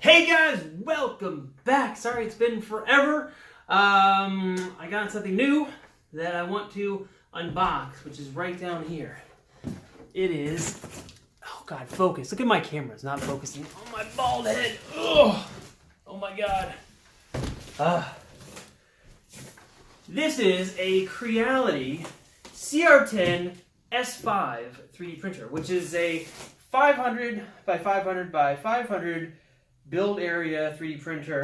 Hey guys, welcome back. Sorry it's been forever. I got something new that I want to unbox, which is right down here. It is, oh God, focus. Look at my camera, it's not focusing on my bald head. Ugh. Oh my God. This is a Creality CR10 S5 3D printer, which is a 500 by 500 by 500 build area 3D printer,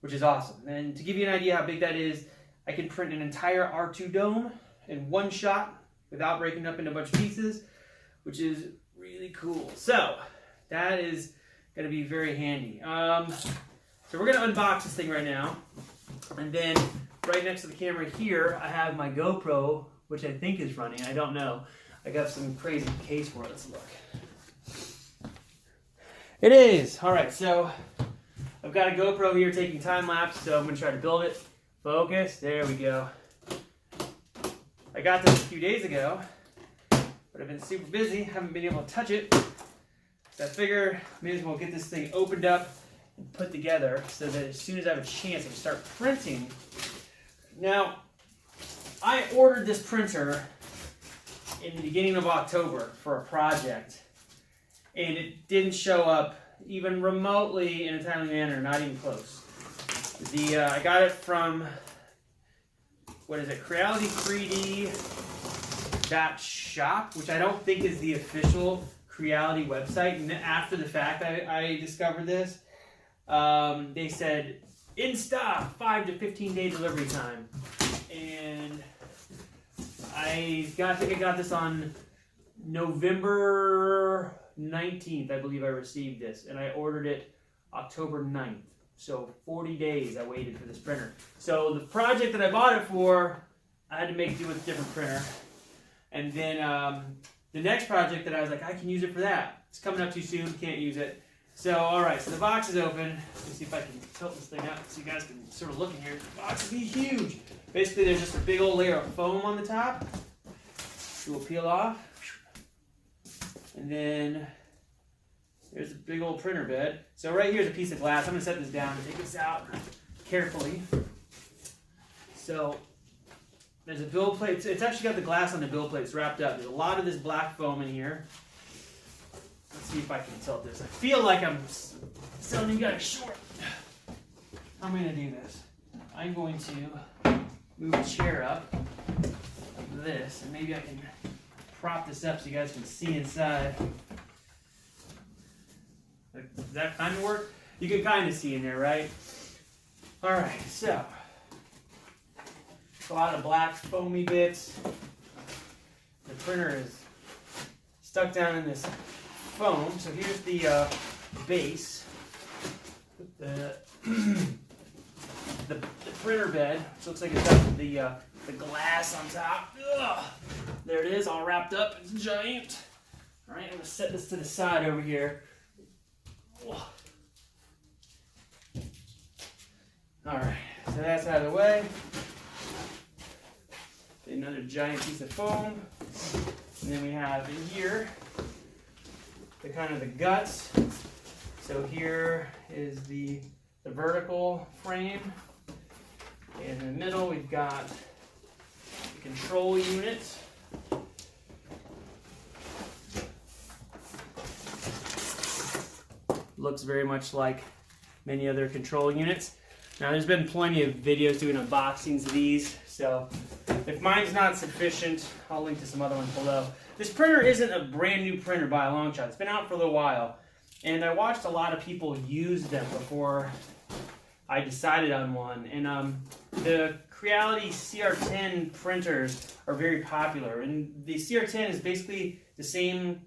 which is awesome. And to give you an idea how big that is, I can print an entire R2 dome in one shot without breaking up into a bunch of pieces, which is really cool. So that is going to be very handy. So we're going to unbox this thing right now, and then right next to the camera here, I have my GoPro, which I think is running. I don't know. I got some crazy case for it. Let's look. It is. All right, so I've got a GoPro here taking time lapse, so I'm going to try to build it. Focus. There we go. I got this a few days ago, but I've been super busy. Haven't been able to touch it. So I figure I may as well get this thing opened up and put together so that as soon as I have a chance, I can start printing. Now, I ordered this printer in the beginning of October for a project, and it didn't show up even remotely in a timely manner, not even close. I got it from, what is it, Creality 3D.shop, which I don't think is the official Creality website. And after the fact, I discovered this. They said, in stock, 5 to 15 day delivery time. And I think I got this on November 19th, I believe I received this, and I ordered it October 9th. So 40 days I waited for this printer. So the project that I bought it for, I had to make do with a different printer. And then the next project that I was like, I can use it for that. It's coming up too soon, can't use it. So, all right, so the box is open. Let's see if I can tilt this thing up so you guys can sort of look in here. The box is huge. Basically, there's just a big old layer of foam on the top. It will peel off. And then there's a big old printer bed. So right here's a piece of glass. I'm going to set this down and take this out carefully. So there's a build plate. It's actually got the glass on the build plate. It's wrapped up. There's a lot of this black foam in here. Let's see if I can tilt this. I feel like I'm selling you guys short. I'm going to do this. I'm going to move a chair up like this, and maybe I can prop this up so you guys can see inside. Does that kind of work? You can kind of see in there, right? All right, so a lot of black foamy bits. The printer is stuck down in this foam. So here's the base. The printer bed, which looks like it's got the glass on top. Ugh. There it is, all wrapped up. It's giant. All right, I'm going to set this to the side over here. All right, so that's out of the way. Another giant piece of foam. And then we have in here the kind of the guts. So here is the vertical frame. And in the middle we've got the control unit. Looks very much like many other control units. Now there's been plenty of videos doing unboxings of these, so if mine's not sufficient, I'll link to some other ones below. This printer isn't a brand new printer by a long shot. It's been out for a little while, and I watched a lot of people use them before I decided on one. And the Creality CR10 printers are very popular, and the CR10 is basically the same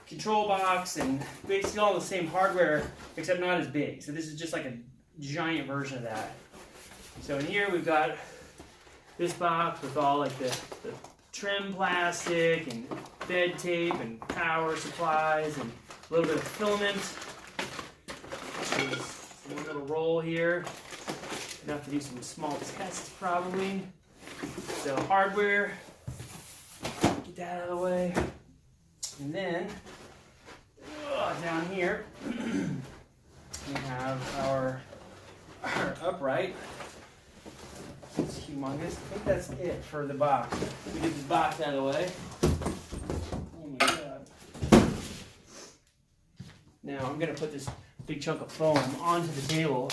control box and basically all the same hardware, except not as big. So this is just like a giant version of that. So in here we've got this box with all like the trim plastic and bed tape and power supplies and a little bit of filament. There's one little roll here. Enough to do some small tests probably. So hardware, get that out of the way. And then Down here, we have our upright. It's humongous. I think that's it for the box. We get this box out of the way. Oh my god. Now I'm going to put this big chunk of foam onto the table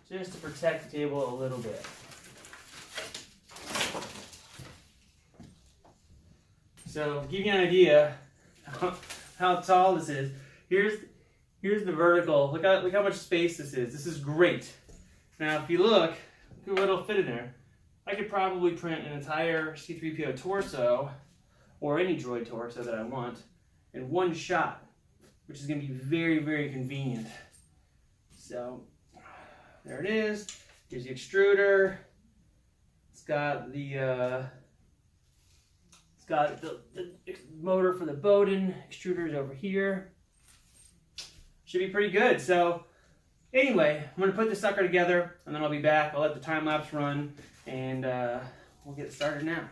just to protect the table a little bit. So to give you an idea how tall this is, here's the vertical. Look how much space this is. This is great. Now if you look it'll fit in there. I could probably print an entire C-3PO torso or any droid torso that I want in one shot, which is going to be very, very convenient. So there it is. Here's the extruder. It's got the motor for the Bowden. Extruder is over here. Should be pretty good. So anyway, I'm going to put this sucker together and then I'll be back. I'll let the time lapse run and we'll get started now.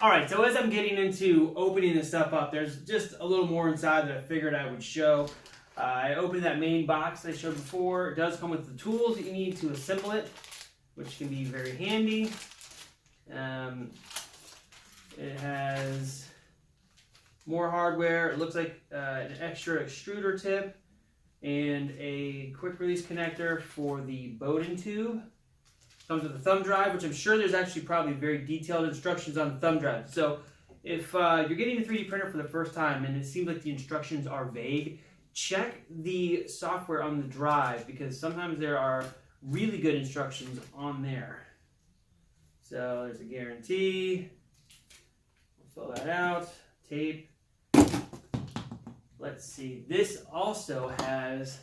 Alright, so as I'm getting into opening this stuff up, there's just a little more inside that I figured I would show. I opened that main box I showed before. It does come with the tools that you need to assemble it, which can be very handy. It has more hardware. It looks like an extra extruder tip and a quick release connector for the Bowden tube. Comes with a thumb drive, which I'm sure there's actually probably very detailed instructions on the thumb drive. So if you're getting a 3D printer for the first time and it seems like the instructions are vague, check the software on the drive because sometimes there are really good instructions on there. So there's a guarantee. We'll fill that out. Tape. Let's see. This also has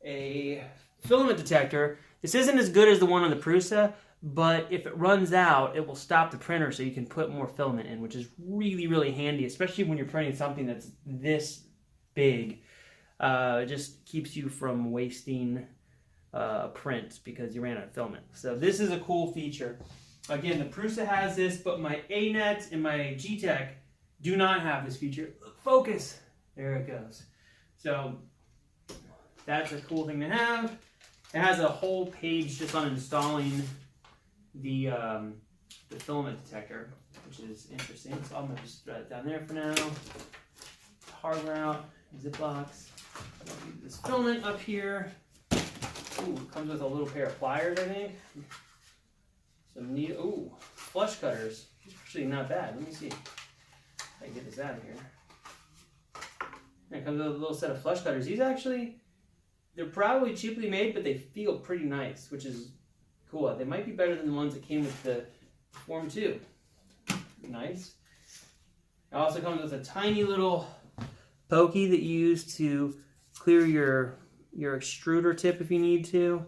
a filament detector. This isn't as good as the one on the Prusa, but if it runs out, it will stop the printer so you can put more filament in, which is really, really handy, especially when you're printing something that's this big. It just keeps you from wasting prints because you ran out of filament. So this is a cool feature. Again, the Prusa has this, but my A-Net and my G-Tech do not have this feature. Focus! There it goes. So that's a cool thing to have. It has a whole page just on installing the filament detector, which is interesting. So I'm going to just throw it down there for now. Hardware out, Ziplocs. This filament up here. Ooh, it comes with a little pair of pliers, I think. Some neat, ooh, flush cutters. Actually not bad. Let me see if I can get this out of here. And it comes with a little set of flush cutters. These actually, they're probably cheaply made, but they feel pretty nice, which is cool. They might be better than the ones that came with the Form 2. Nice. It also comes with a tiny little pokey that you use to clear your extruder tip if you need to.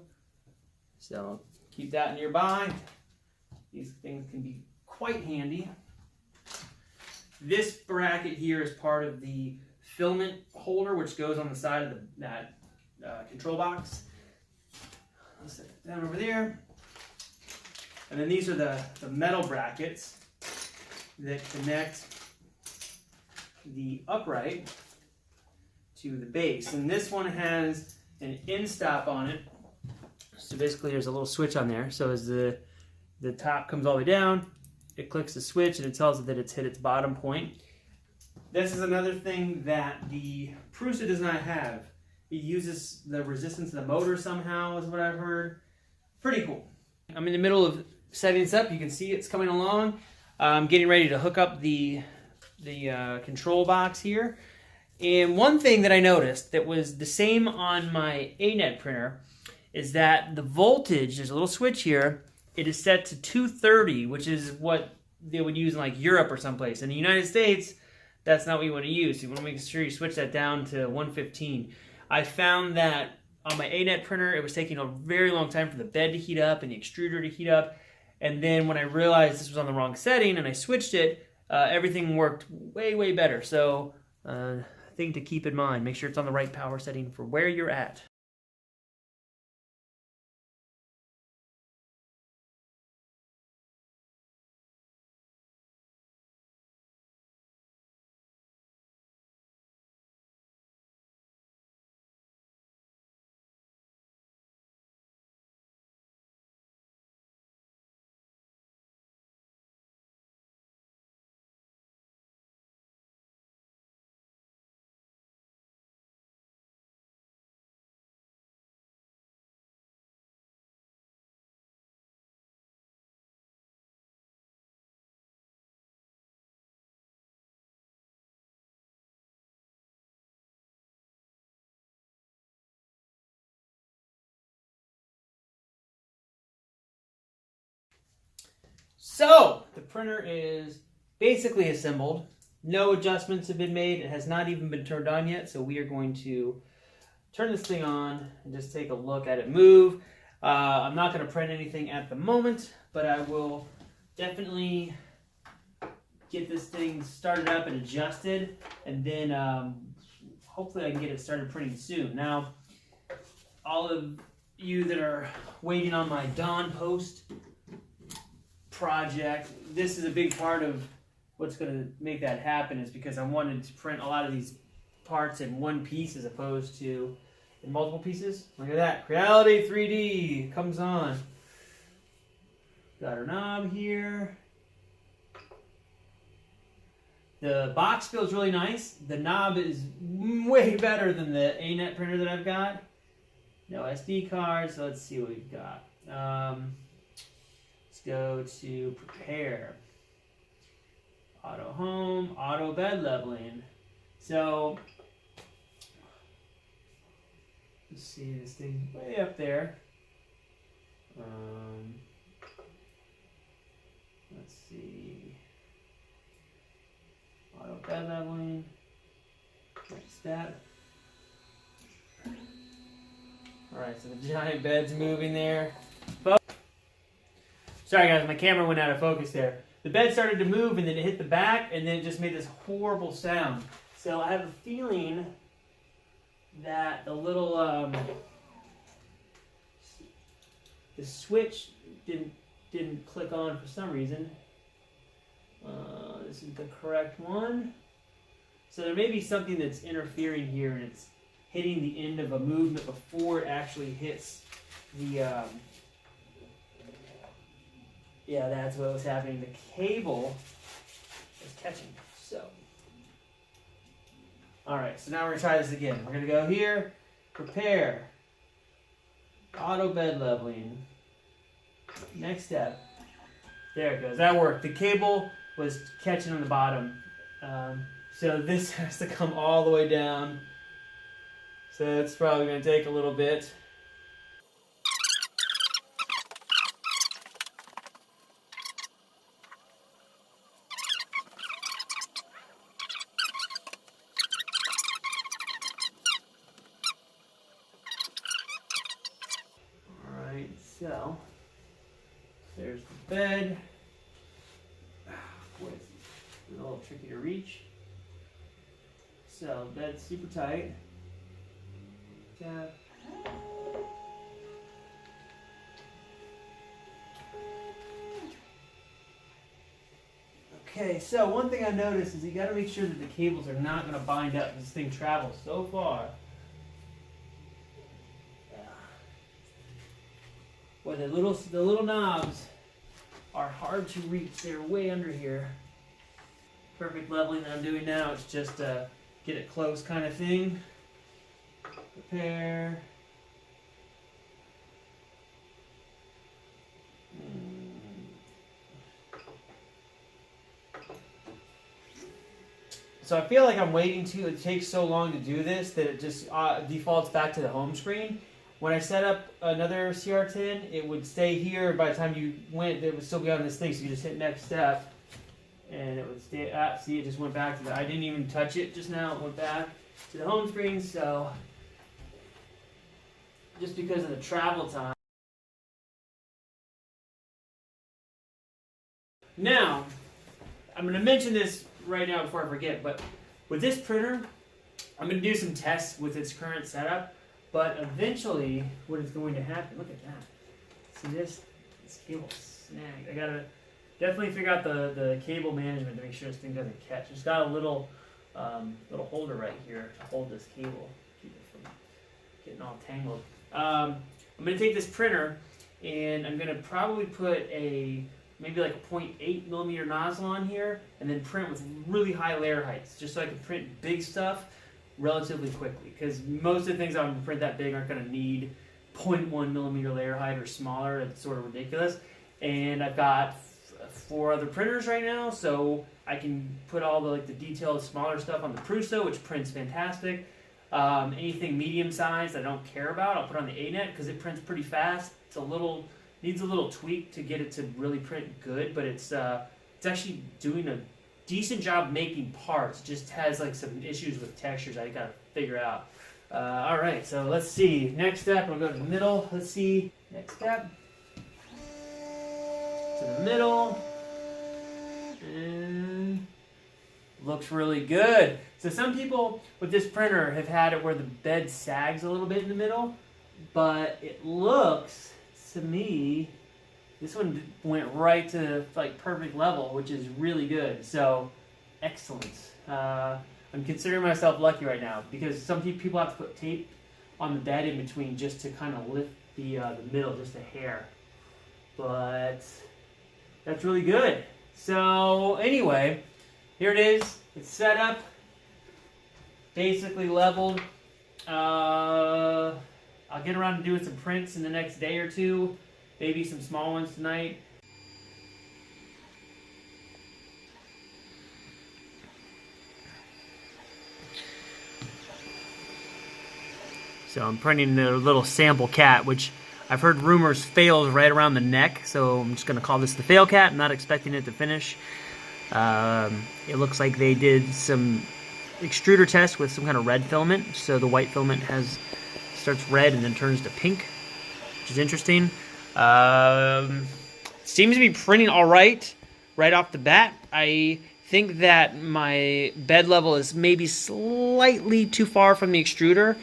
So keep that nearby. These things can be quite handy. This bracket here is part of the filament holder, which goes on the side of that control box. I'll set it down over there. And then these are the metal brackets that connect the upright to the base. And this one has an in stop on it. So basically there's a little switch on there. So as the top comes all the way down, it clicks the switch and it tells it that it's hit its bottom point. This is another thing that the Prusa does not have. It uses the resistance of the motor somehow, is what I've heard. Pretty cool. I'm in the middle of setting this up. You can see it's coming along. I'm getting ready to hook up the control box here. And one thing that I noticed that was the same on my A-Net printer is that the voltage, there's a little switch here, it is set to 230, which is what they would use in like Europe or someplace. In the United States, that's not what you want to use. You want to make sure you switch that down to 115. I found that on my A-Net printer, it was taking a very long time for the bed to heat up and the extruder to heat up. And then when I realized this was on the wrong setting and I switched it, everything worked way, way better. So thing to keep in mind, make sure it's on the right power setting for where you're at. So the printer is basically assembled. No adjustments have been made. It has not even been turned on yet. So we are going to turn this thing on and just take a look at it move. I'm not going to print anything at the moment, but I will definitely get this thing started up and adjusted, and then hopefully I can get it started printing soon. Now, all of you that are waiting on my Dawn Post project, this is a big part of what's going to make that happen, is because I wanted to print a lot of these parts in one piece as opposed to in multiple pieces. Look at that. Creality 3D comes on. Got our knob here. The box feels really nice. The knob is way better than the ANET printer that I've got. No SD card, so let's see what we've got. Let's go to prepare. Auto home, auto bed leveling. So, let's see, this thing way up there. Let's see. Auto bed leveling. Next step. Alright, so the giant bed's moving there. Sorry guys, my camera went out of focus there. The bed started to move and then it hit the back and then it just made this horrible sound. So I have a feeling that the little the switch didn't click on for some reason. This is the correct one. So there may be something that's interfering here and it's hitting the end of a movement before it actually hits the yeah, that's what was happening. The cable is catching. So alright, so now we're going to try this again. We're going to go here, prepare, auto bed leveling. Next step. There it goes. That worked. The cable was catching on the bottom. So this has to come all the way down. So it's probably going to take a little bit. So, there's the bed. Boy, it's a little tricky to reach. So, bed's super tight. Tap. Okay, so one thing I noticed is you got to make sure that the cables are not going to bind up. This thing travels so far. Well, the little knobs are hard to reach. They're way under here. Perfect leveling that I'm doing now. It's just a get it close kind of thing. Prepare. So I feel like I'm waiting too. It takes so long to do this that it just defaults back to the home screen. When I set up another CR10, it would stay here. By the time you went, it would still be on this thing. So you just hit next step, and it would stay. See, it just went back to the. I didn't even touch it just now. It went back to the home screen. So just because of the travel time. Now, I'm going to mention this right now before I forget. But with this printer, I'm going to do some tests with its current setup. But eventually, what is going to happen, look at that. See this cable snag. I gotta definitely figure out the cable management to make sure this thing doesn't catch. It's got a little holder right here to hold this cable, keep it from getting all tangled. I'm gonna take this printer and I'm gonna probably put maybe like a 0.8 millimeter nozzle on here and then print with really high layer heights, just so I can print big stuff relatively quickly, because most of the things I'm going to print that big aren't going to need 0.1 millimeter layer height or smaller. It's sort of ridiculous. And I've got 4 other printers right now, so I can put all the detailed smaller stuff on the Prusa, which prints fantastic. Anything medium sized I don't care about, I'll put on the ANET because it prints pretty fast. It's a little Needs a little tweak to get it to really print good, but it's actually doing a decent job making parts. Just has like some issues with textures I gotta figure out. All right, so let's see. Next step, we'll go to the middle. Let's see. Next step. To the middle. And looks really good. So some people with this printer have had it where the bed sags a little bit in the middle, but it looks to me, this one went right to like perfect level, which is really good. So excellent. I'm considering myself lucky right now because some people have to put tape on the bed in between just to kind of lift the middle just a hair. But that's really good. So anyway, here it is. It's set up, basically leveled. I'll get around to doing some prints in the next day or two, maybe some small ones tonight. So I'm printing the little sample cat, which I've heard rumors fails right around the neck, so I'm just going to call this the fail cat. I'm not expecting it to finish. It looks like they did some extruder tests with some kind of red filament, so the white filament starts red and then turns to pink, which is interesting. Seems to be printing all right off the bat. I think that my bed level is maybe slightly too far from the extruder,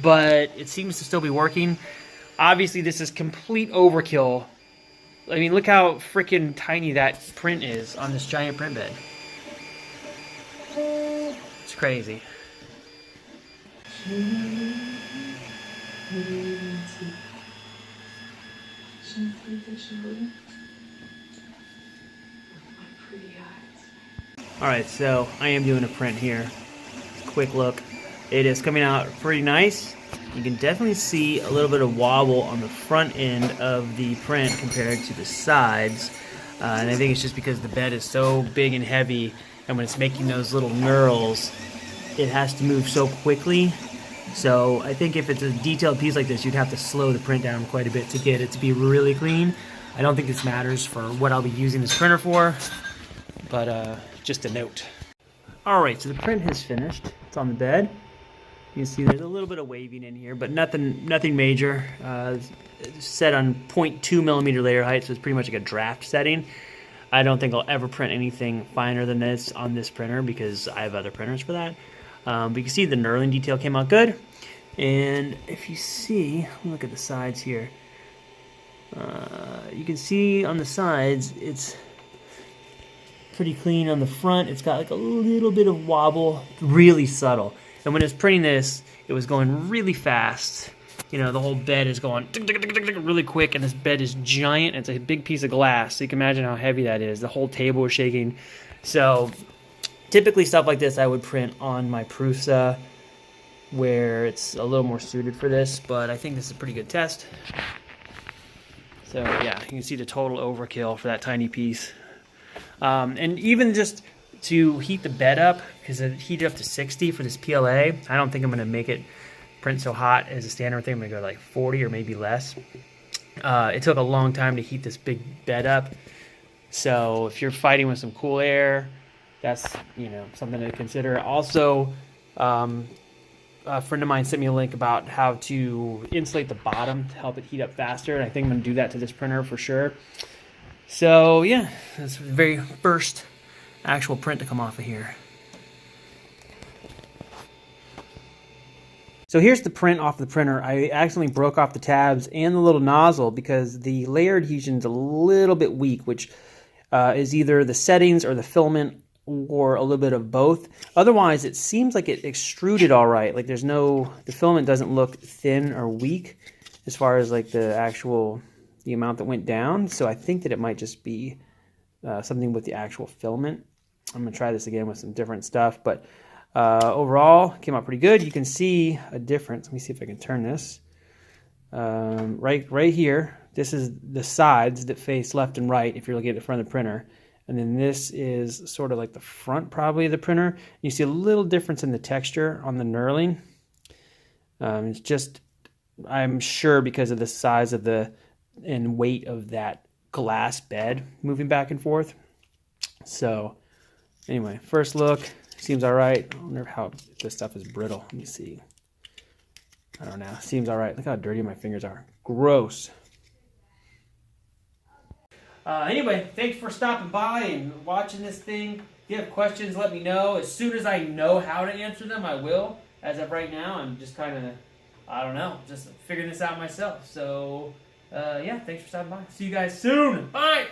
but it seems to still be working. Obviously, this is complete overkill. I mean, look how freaking tiny that print is on this giant print bed. It's crazy. Alright, so I am doing a print here. Quick look. It is coming out pretty nice. You can definitely see a little bit of wobble on the front end of the print compared to the sides. And I think it's just because the bed is so big and heavy, and when it's making those little knurls, it has to move so quickly. So I think if it's a detailed piece like this, you'd have to slow the print down quite a bit to get it to be really clean. I don't think this matters for what I'll be using this printer for, but just a note. Alright, so the print has finished. It's on the bed. You can see there's a little bit of waving in here, but nothing major. Set on 0.2 millimeter layer height, so it's pretty much like a draft setting. I don't think I'll ever print anything finer than this on this printer because I have other printers for that. But you can see the knurling detail came out good. And if you see, look at the sides here. You can see on the sides, it's pretty clean. On the front, it's got like a little bit of wobble, really subtle. And when it's printing this, it was going really fast. You know, the whole bed is going really quick, and this bed is giant. It's a big piece of glass, so you can imagine how heavy that is. The whole table was shaking. So typically stuff like this I would print on my Prusa, where it's a little more suited for this, but I think this is a pretty good test. So yeah, you can see the total overkill for that tiny piece. And even just to heat the bed up, because it heated up to 60 for this PLA, I don't think I'm going to make it print so hot as a standard thing. I'm going to go like 40 or maybe less. It took a long time to heat this big bed up. So if you're fighting with some cool air, that's, you know, something to consider. Also, a friend of mine sent me a link about how to insulate the bottom to help it heat up faster. And I think I'm going to do that to this printer for sure. So yeah, that's the very first actual print to come off of here. So here's the print off the printer. I accidentally broke off the tabs and the little nozzle because the layer adhesion is a little bit weak, which is either the settings or the filament or a little bit of both. Otherwise, it seems like it extruded all right. Like there's no, the filament doesn't look thin or weak as far as like the amount that went down. So I think that it might just be something with the actual filament. I'm going to try this again with some different stuff, but overall came out pretty good. You can see a difference. Let me see if I can turn this. Right here, this is the sides that face left and right if you're looking at the front of the printer. And then this is sort of like the front probably of the printer. You see a little difference in the texture on the knurling. It's just, I'm sure because of the size of the and weight of that glass bed moving back and forth. So anyway, first look, seems all right. I wonder how this stuff is brittle. Let me see. I don't know. Seems all right. Look how dirty my fingers are. Gross. Anyway, thanks for stopping by and watching this thing. If you have questions, let me know. As soon as I know how to answer them, I will. As of right now, I'm just kind of, I don't know, just figuring this out myself. So, yeah, thanks for stopping by. See you guys soon. Bye!